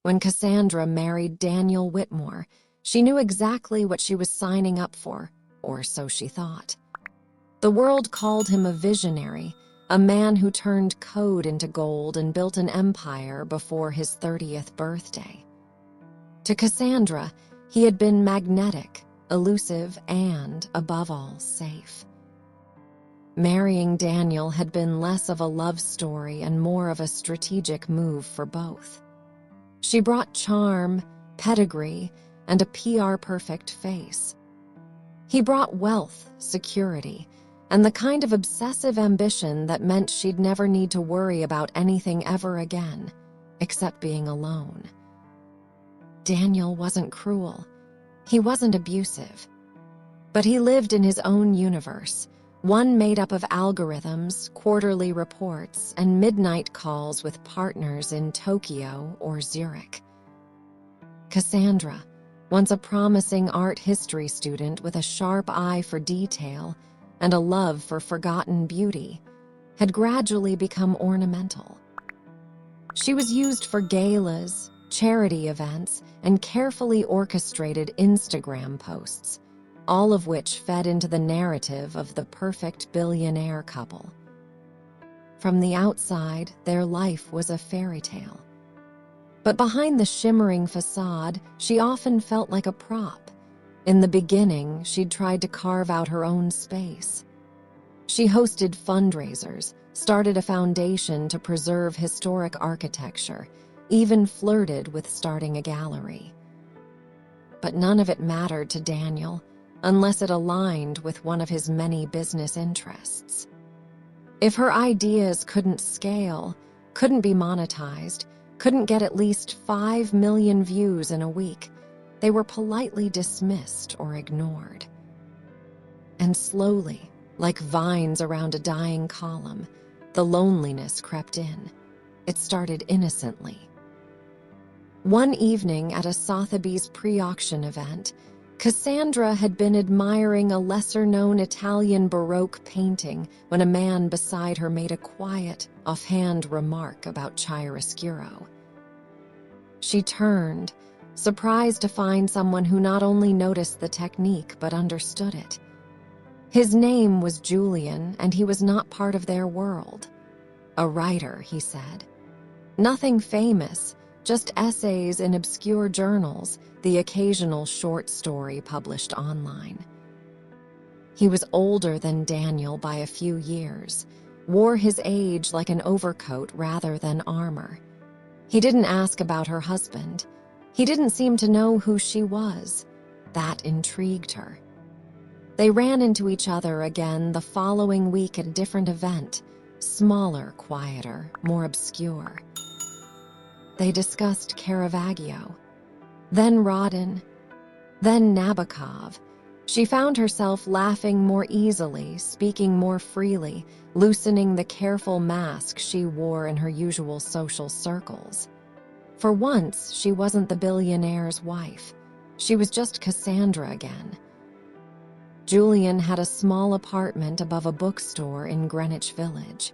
When Cassandra married Daniel Whitmore, she knew exactly what she was signing up for, or so she thought. The world called him a visionary, a man who turned code into gold and built an empire before his 30th birthday. To Cassandra, he had been magnetic, elusive, and, above all, safe. Marrying Daniel had been less of a love story and more of a strategic move for both. She brought charm, pedigree, and a PR-perfect face. He brought wealth, security, and the kind of obsessive ambition that meant she'd never need to worry about anything ever again, except being alone. Daniel wasn't cruel. He wasn't abusive. But he lived in his own universe, one made up of algorithms, quarterly reports, and midnight calls with partners in Tokyo or Zurich. Cassandra, once a promising art history student with a sharp eye for detail and a love for forgotten beauty, had gradually become ornamental. She was used for galas, charity events, and carefully orchestrated Instagram posts, all of which fed into the narrative of the perfect billionaire couple. From the outside, their life was a fairy tale. But behind the shimmering facade, she often felt like a prop. In the beginning, she'd tried to carve out her own space. She hosted fundraisers, started a foundation to preserve historic architecture, even flirted with starting a gallery. But none of it mattered to Daniel, unless it aligned with one of his many business interests. If her ideas couldn't scale, couldn't be monetized, couldn't get at least 5 million views in a week, they were politely dismissed or ignored. And slowly, like vines around a dying column, the loneliness crept in. It started innocently. One evening at a Sotheby's pre-auction event, Cassandra had been admiring a lesser-known Italian Baroque painting when a man beside her made a quiet, offhand remark about chiaroscuro. She turned, surprised to find someone who not only noticed the technique but understood it. His name was Julian, and he was not part of their world. A writer, he said. Nothing famous, just essays in obscure journals, the occasional short story published online. He was older than Daniel by a few years, wore his age like an overcoat rather than armor. He didn't ask about her husband. He didn't seem to know who she was. That intrigued her. They ran into each other again the following week at a different event, smaller, quieter, more obscure. They discussed Caravaggio, then Rodin, then Nabokov. She found herself laughing more easily, speaking more freely, loosening the careful mask she wore in her usual social circles. For once, she wasn't the billionaire's wife. She was just Cassandra again. Julian had a small apartment above a bookstore in Greenwich Village.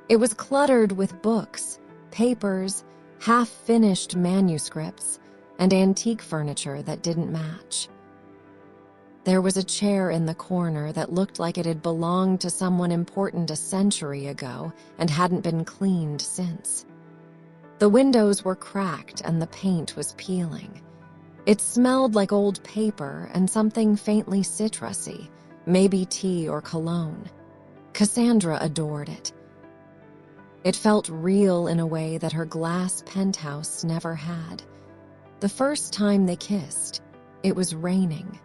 It was cluttered with books, papers, half-finished manuscripts, and antique furniture that didn't match. There was a chair in the corner that looked like it had belonged to someone important a century ago and hadn't been cleaned since. The windows were cracked and the paint was peeling. It smelled like old paper and something faintly citrusy, maybe tea or cologne. Cassandra adored it. It felt real in a way that her glass penthouse never had. The first time they kissed, it was raining.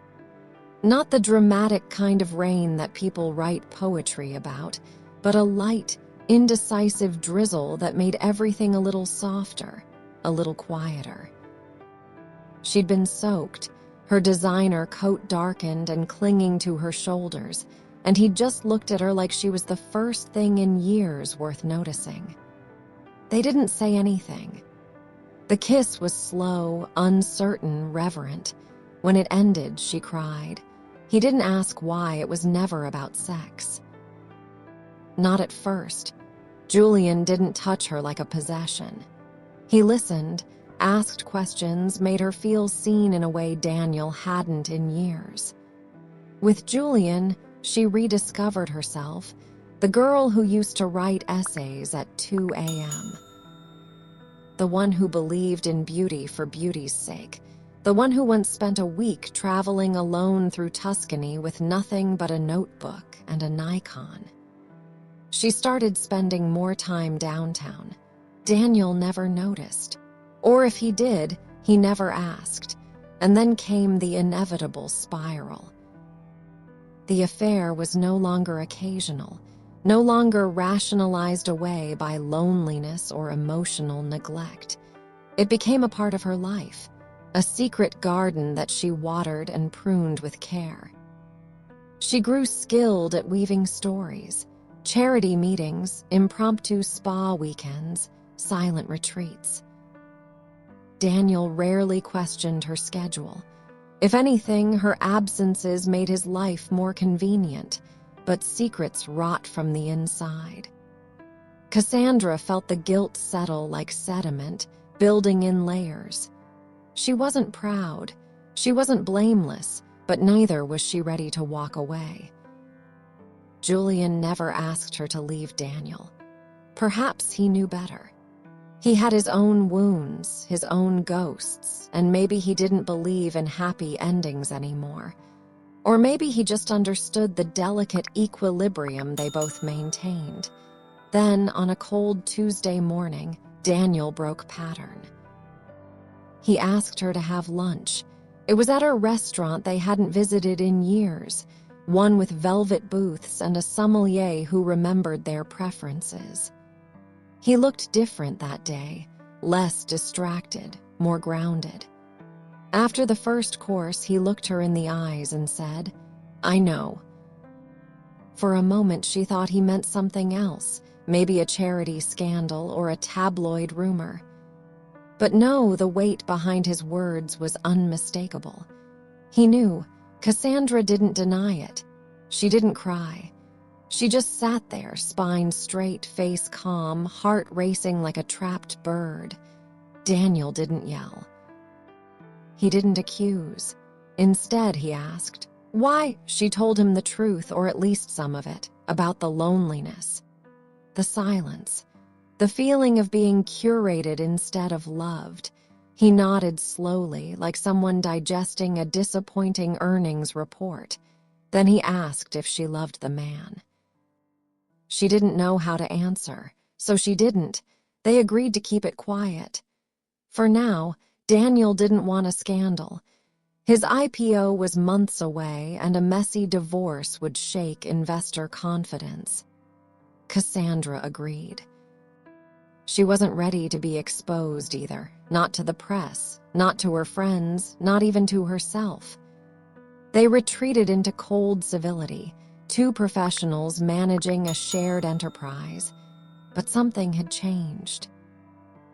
Not the dramatic kind of rain that people write poetry about, but a light, indecisive drizzle that made everything a little softer, a little quieter. She'd been soaked, her designer coat darkened and clinging to her shoulders, and he'd just looked at her like she was the first thing in years worth noticing. They didn't say anything. The kiss was slow, uncertain, reverent. When it ended, she cried. He didn't ask why. It was never about sex. Not at first. Julian didn't touch her like a possession. He listened, Asked questions made her feel seen in a way Daniel hadn't in years. With Julian, she rediscovered herself, the girl who used to write essays at 2 a.m. The one who believed in beauty for beauty's sake. The one who once spent a week traveling alone through Tuscany with nothing but a notebook and a Nikon. She started spending more time downtown. Daniel never noticed. Or if he did, he never asked. And then came the inevitable spiral. The affair was no longer occasional, no longer rationalized away by loneliness or emotional neglect. It became a part of her life, a secret garden that she watered and pruned with care. She grew skilled at weaving stories, charity meetings, impromptu spa weekends, silent retreats. Daniel rarely questioned her schedule. If anything, her absences made his life more convenient, but secrets rot from the inside. Cassandra felt the guilt settle like sediment, building in layers. She wasn't proud, she wasn't blameless, but neither was she ready to walk away. Julian never asked her to leave Daniel. Perhaps he knew better. He had his own wounds, his own ghosts, and maybe he didn't believe in happy endings anymore. Or maybe he just understood the delicate equilibrium they both maintained. Then, on a cold Tuesday morning, Daniel broke pattern. He asked her to have lunch. It was at a restaurant they hadn't visited in years, one with velvet booths and a sommelier who remembered their preferences. He looked different that day, less distracted, more grounded. After the first course, he looked her in the eyes and said, "I know." For a moment, she thought he meant something else, maybe a charity scandal or a tabloid rumor. But no, the weight behind his words was unmistakable. He knew. Cassandra didn't deny it. She didn't cry. She just sat there, spine straight, face calm, heart racing like a trapped bird. Daniel didn't yell. He didn't accuse. Instead, he asked, why? She told him the truth, or at least some of it, about the loneliness, the silence, the feeling of being curated instead of loved. He nodded slowly, like someone digesting a disappointing earnings report. Then he asked if she loved the man. She didn't know how to answer, so she didn't. They agreed to keep it quiet. For now, Daniel didn't want a scandal. His IPO was months away, and a messy divorce would shake investor confidence. Cassandra agreed. She wasn't ready to be exposed either, not to the press, not to her friends, not even to herself. They retreated into cold civility, two professionals managing a shared enterprise. But something had changed.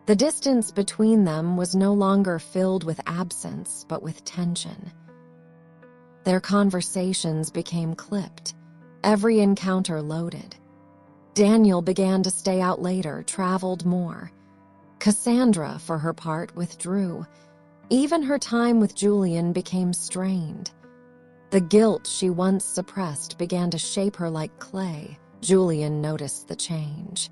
The distance between them was no longer filled with absence, but with tension. Their conversations became clipped, every encounter loaded. Daniel began to stay out later, traveled more. Cassandra, for her part, withdrew. Even her time with Julian became strained. The guilt she once suppressed began to shape her like clay. Julian noticed the change.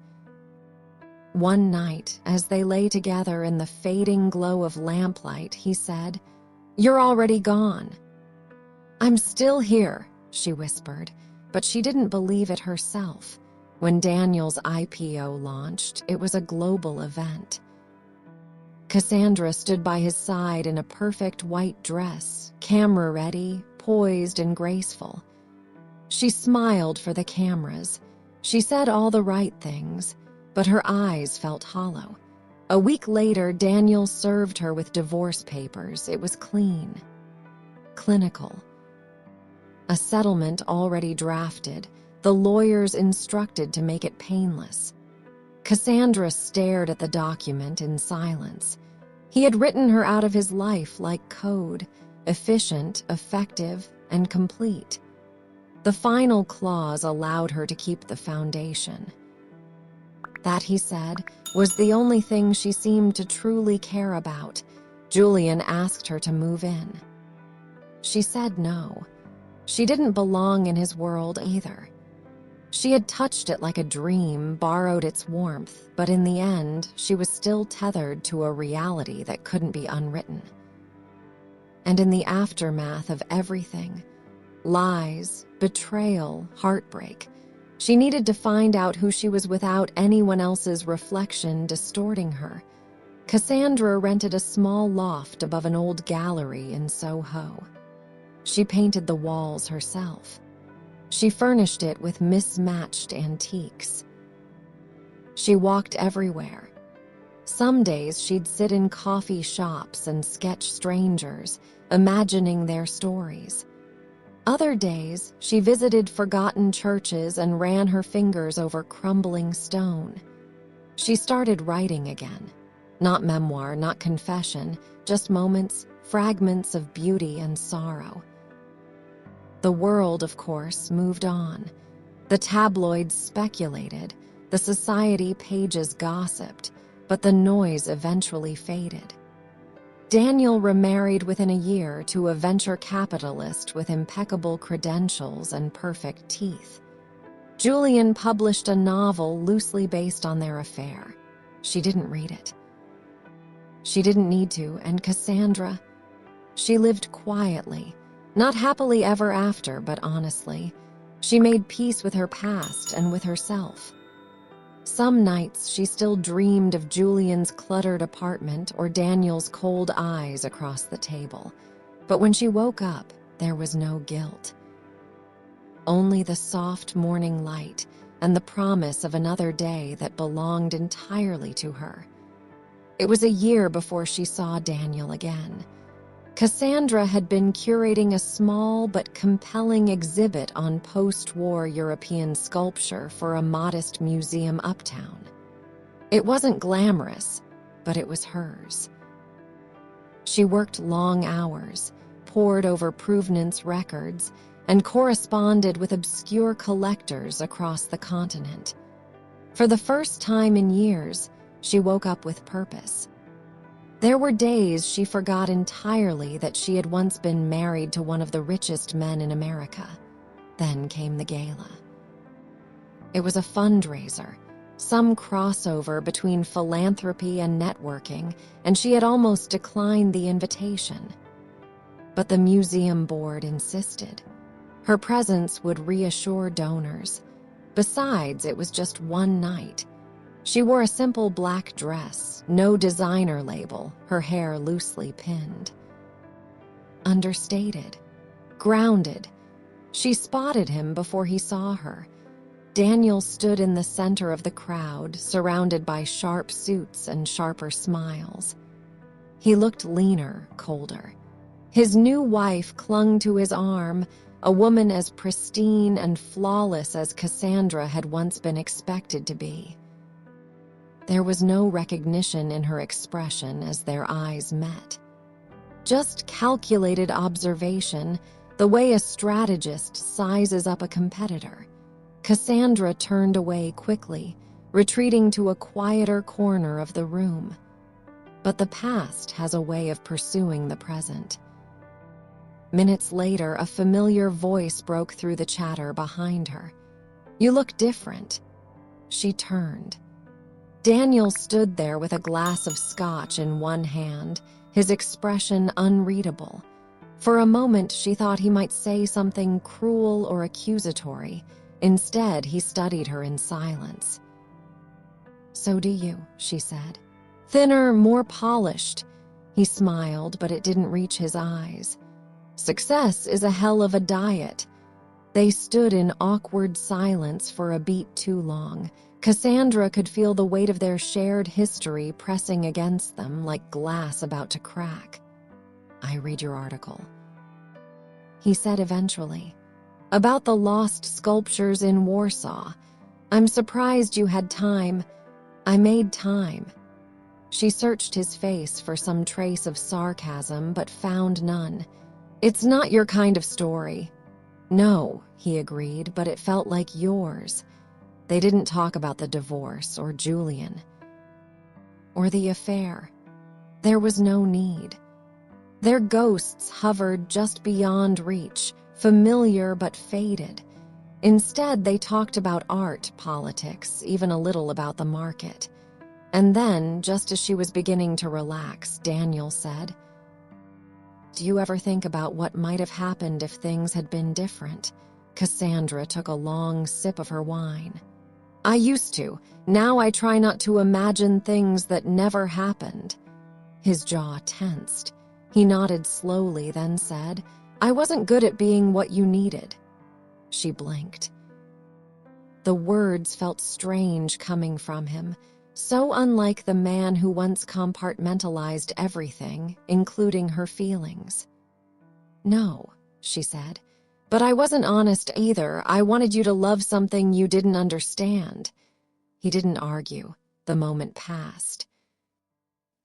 One night, as they lay together in the fading glow of lamplight, he said, "You're already gone." "I'm still here," she whispered, but she didn't believe it herself. When Daniel's IPO launched, it was a global event. Cassandra stood by his side in a perfect white dress, camera-ready, poised and graceful. She smiled for the cameras. She said all the right things, but her eyes felt hollow. A week later, Daniel served her with divorce papers. It was clean, clinical. A settlement already drafted, the lawyers instructed to make it painless. Cassandra stared at the document in silence. He had written her out of his life like code, efficient, effective, and complete. The final clause allowed her to keep the foundation. That, he said, was the only thing she seemed to truly care about. Julian asked her to move in. She said no. She didn't belong in his world either. She had touched it like a dream, borrowed its warmth, but in the end, she was still tethered to a reality that couldn't be unwritten. And in the aftermath of everything, lies, betrayal, heartbreak, she needed to find out who she was without anyone else's reflection distorting her. Cassandra rented a small loft above an old gallery in Soho. She painted the walls herself. She furnished it with mismatched antiques. She walked everywhere. Some days she'd sit in coffee shops and sketch strangers, imagining their stories. Other days, she visited forgotten churches and ran her fingers over crumbling stone. She started writing again. Not memoir, not confession, just moments, fragments of beauty and sorrow. The world, of course, moved on. The tabloids speculated, the society pages gossiped, but the noise eventually faded. Daniel remarried within a year to a venture capitalist with impeccable credentials and perfect teeth. Julian published a novel loosely based on their affair. She didn't read it. She didn't need to, and Cassandra, she lived quietly, not happily ever after, but honestly. She made peace with her past and with herself. Some nights she still dreamed of Julian's cluttered apartment or Daniel's cold eyes across the table. But when she woke up, there was no guilt. Only the soft morning light and the promise of another day that belonged entirely to her. It was a year before she saw Daniel again. Cassandra had been curating a small but compelling exhibit on post-war European sculpture for a modest museum uptown. It wasn't glamorous, but it was hers. She worked long hours, pored over provenance records, and corresponded with obscure collectors across the continent. For the first time in years, she woke up with purpose. There were days she forgot entirely that she had once been married to one of the richest men in America. Then came the gala. It was a fundraiser, some crossover between philanthropy and networking, and she had almost declined the invitation. But the museum board insisted. Her presence would reassure donors. Besides, it was just one night. She wore a simple black dress, no designer label, her hair loosely pinned. Understated, grounded. She spotted him before he saw her. Daniel stood in the center of the crowd, surrounded by sharp suits and sharper smiles. He looked leaner, colder. His new wife clung to his arm, a woman as pristine and flawless as Cassandra had once been expected to be. There was no recognition in her expression as their eyes met. Just calculated observation, the way a strategist sizes up a competitor. Cassandra turned away quickly, retreating to a quieter corner of the room. But the past has a way of pursuing the present. Minutes later, a familiar voice broke through the chatter behind her. "You look different." She turned. Daniel stood there with a glass of scotch in one hand, his expression unreadable. For a moment, she thought he might say something cruel or accusatory. Instead, he studied her in silence. "So do you," she said. "Thinner, more polished." He smiled, but it didn't reach his eyes. "Success is a hell of a diet." They stood in awkward silence for a beat too long. Cassandra could feel the weight of their shared history pressing against them like glass about to crack. "I read your article," he said eventually, "about the lost sculptures in Warsaw. I'm surprised you had time." "I made time." She searched his face for some trace of sarcasm, but found none. "It's not your kind of story." "No," he agreed, "but it felt like yours." They didn't talk about the divorce or Julian. or the affair. There was no need. Their ghosts hovered just beyond reach, familiar but faded. Instead, they talked about art, politics, even a little about the market. And then, just as she was beginning to relax, Daniel said, "Do you ever think about what might have happened if things had been different?" Cassandra took a long sip of her wine. "I used to. Now I try not to imagine things that never happened." His jaw tensed. He nodded slowly, then said, "I wasn't good at being what you needed." She blinked. The words felt strange coming from him, so unlike the man who once compartmentalized everything, including her feelings. "No," she said, "but I wasn't honest either. I wanted you to love something you didn't understand." He didn't argue. The moment passed.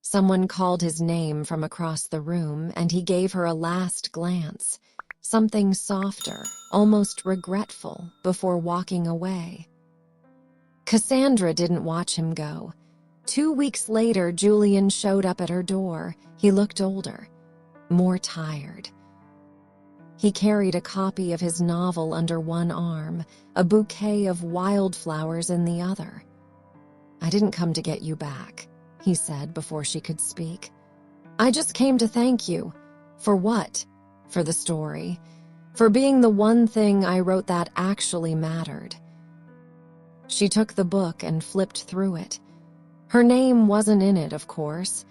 Someone called his name from across the room, and he gave her a last glance, something softer, almost regretful, before walking away. Cassandra didn't watch him go. 2 weeks later, Julian showed up at her door. He looked older, more tired. He carried a copy of his novel under one arm, a bouquet of wildflowers in the other. "I didn't come to get you back," he said before she could speak. "I just came to thank you." "For what?" "For the story. For being the one thing I wrote that actually mattered." She took the book and flipped through it. Her name wasn't in it, of course,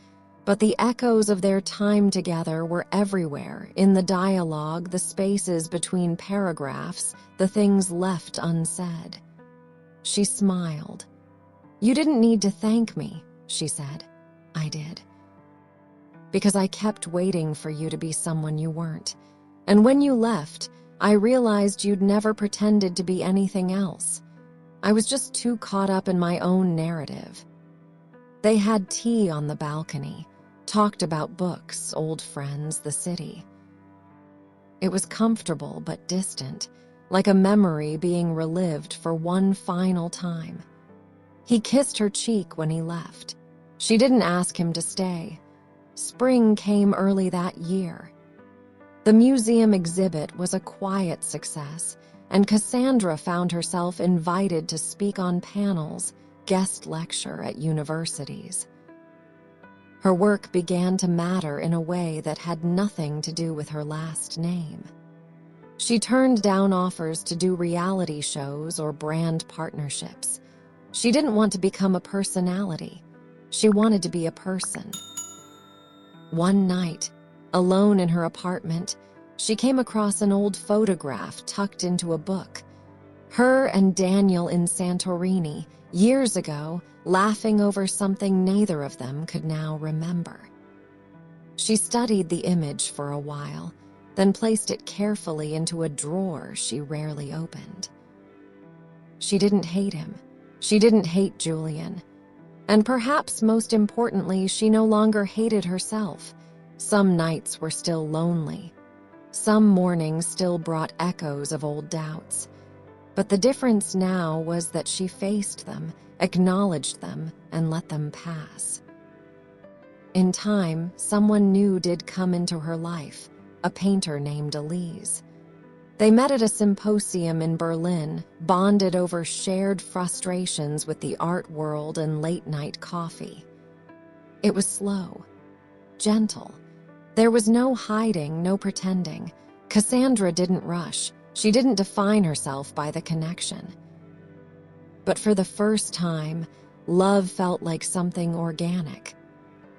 but the echoes of their time together were everywhere, in the dialogue, the spaces between paragraphs, the things left unsaid. She smiled. "You didn't need to thank me," she said. "I did. Because I kept waiting for you to be someone you weren't. And when you left, I realized you'd never pretended to be anything else. I was just too caught up in my own narrative." They had tea on the balcony, talked about books, old friends, the city. It was comfortable but distant, like a memory being relived for one final time. He kissed her cheek when he left. She didn't ask him to stay. Spring came early that year. The museum exhibit was a quiet success, and Cassandra found herself invited to speak on panels, guest lecture at universities. Her work began to matter in a way that had nothing to do with her last name. She turned down offers to do reality shows or brand partnerships. She didn't want to become a personality. She wanted to be a person. One night, alone in her apartment, she came across an old photograph tucked into a book. Her and Daniel in Santorini, years ago, laughing over something neither of them could now remember. She studied the image for a while, then placed it carefully into a drawer she rarely opened. She didn't hate him. She didn't hate Julian. And perhaps most importantly, she no longer hated herself. Some nights were still lonely. Some mornings still brought echoes of old doubts. But the difference now was that she faced them, acknowledged them, and let them pass. In time, someone new did come into her life, a painter named Elise. They met at a symposium in Berlin, bonded over shared frustrations with the art world and late-night coffee. It was slow, gentle. There was no hiding, no pretending. Cassandra didn't rush. She didn't define herself by the connection. But for the first time, love felt like something organic.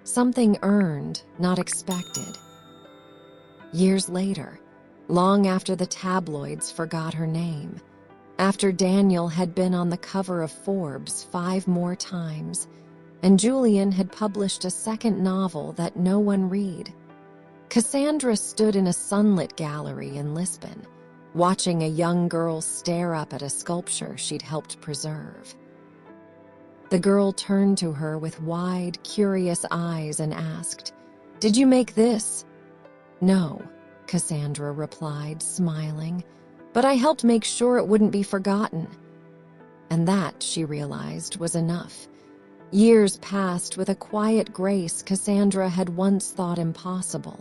Something earned, not expected. Years later, long after the tabloids forgot her name, after Daniel had been on the cover of Forbes 5 more times, and Julian had published a second novel that no one read, Cassandra stood in a sunlit gallery in Lisbon, watching a young girl stare up at a sculpture she'd helped preserve. The girl turned to her with wide, curious eyes and asked, "Did you make this?" "No," Cassandra replied, smiling, "but I helped make sure it wouldn't be forgotten." And that, she realized, was enough. Years passed with a quiet grace Cassandra had once thought impossible.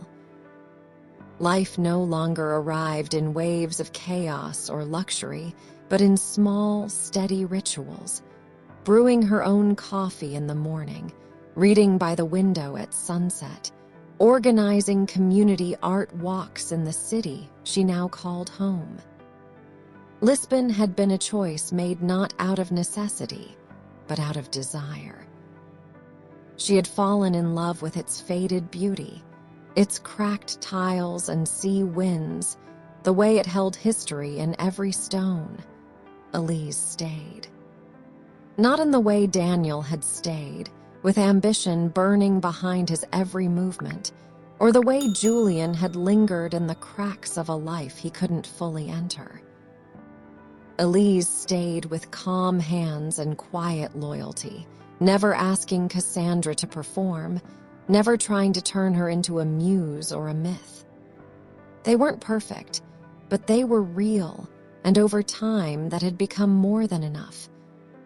Life no longer arrived in waves of chaos or luxury, but in small, steady rituals. Brewing her own coffee in the morning, reading by the window at sunset, organizing community art walks in the city she now called home. Lisbon had been a choice made not out of necessity, but out of desire. She had fallen in love with its faded beauty, its cracked tiles and sea winds, the way it held history in every stone. Elise stayed. Not in the way Daniel had stayed, with ambition burning behind his every movement, or the way Julian had lingered in the cracks of a life he couldn't fully enter. Elise stayed with calm hands and quiet loyalty, never asking Cassandra to perform, never trying to turn her into a muse or a myth. They weren't perfect, but they were real, and over time that had become more than enough.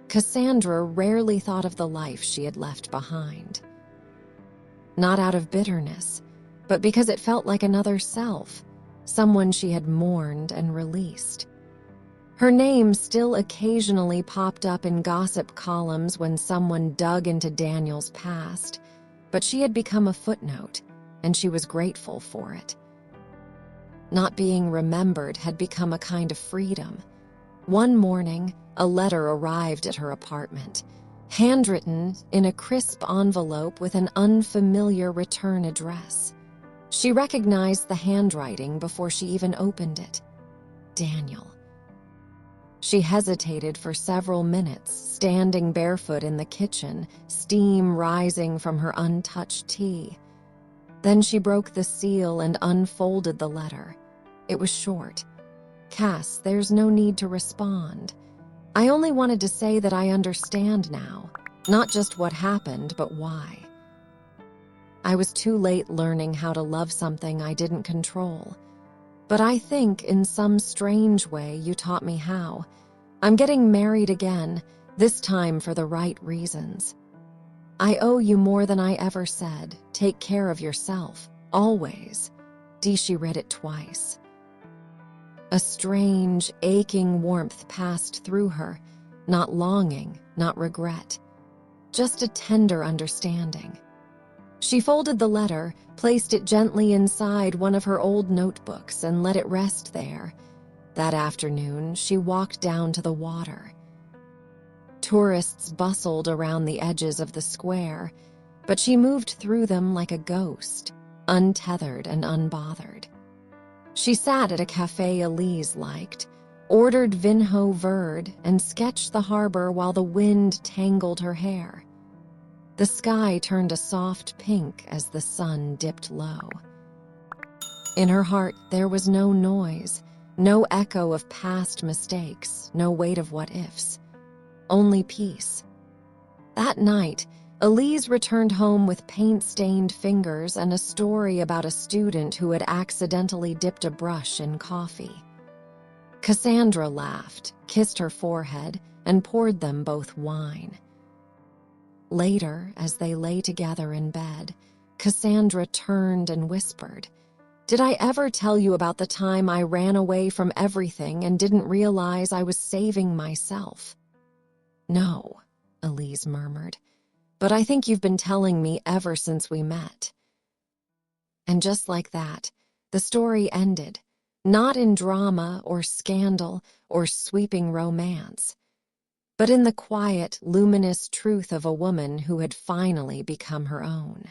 Cassandra rarely thought of the life she had left behind. Not out of bitterness, but because it felt like another self, someone she had mourned and released. Her name still occasionally popped up in gossip columns when someone dug into Daniel's past, but she had become a footnote, and she was grateful for it. Not being remembered had become a kind of freedom. One morning, a letter arrived at her apartment, handwritten in a crisp envelope with an unfamiliar return address. She recognized the handwriting before she even opened it. Daniel. She hesitated for several minutes, standing barefoot in the kitchen, steam rising from her untouched tea. Then she broke the seal and unfolded the letter. It was short. "Cass, there's no need to respond. I only wanted to say that I understand now, not just what happened, but why. I was too late learning how to love something I didn't control. But I think in some strange way you taught me how. I'm getting married again, this time for the right reasons. I owe you more than I ever said. Take care of yourself, always." She read it twice. A strange, aching warmth passed through her, not longing, not regret, just a tender understanding. She folded the letter, placed it gently inside one of her old notebooks, and let it rest there. That afternoon, she walked down to the water. Tourists bustled around the edges of the square, but she moved through them like a ghost, untethered and unbothered. She sat at a cafe Elise liked, ordered vinho verde, and sketched the harbor while the wind tangled her hair. The sky turned a soft pink as the sun dipped low. In her heart, there was no noise, no echo of past mistakes, no weight of what-ifs. Only peace. That night, Elise returned home with paint-stained fingers and a story about a student who had accidentally dipped a brush in coffee. Cassandra laughed, kissed her forehead, and poured them both wine. Later, as they lay together in bed, Cassandra turned and whispered, "Did I ever tell you about the time I ran away from everything and didn't realize I was saving myself?" "No," Elise murmured, "but I think you've been telling me ever since we met." And just like that, the story ended, not in drama or scandal or sweeping romance, but in the quiet, luminous truth of a woman who had finally become her own.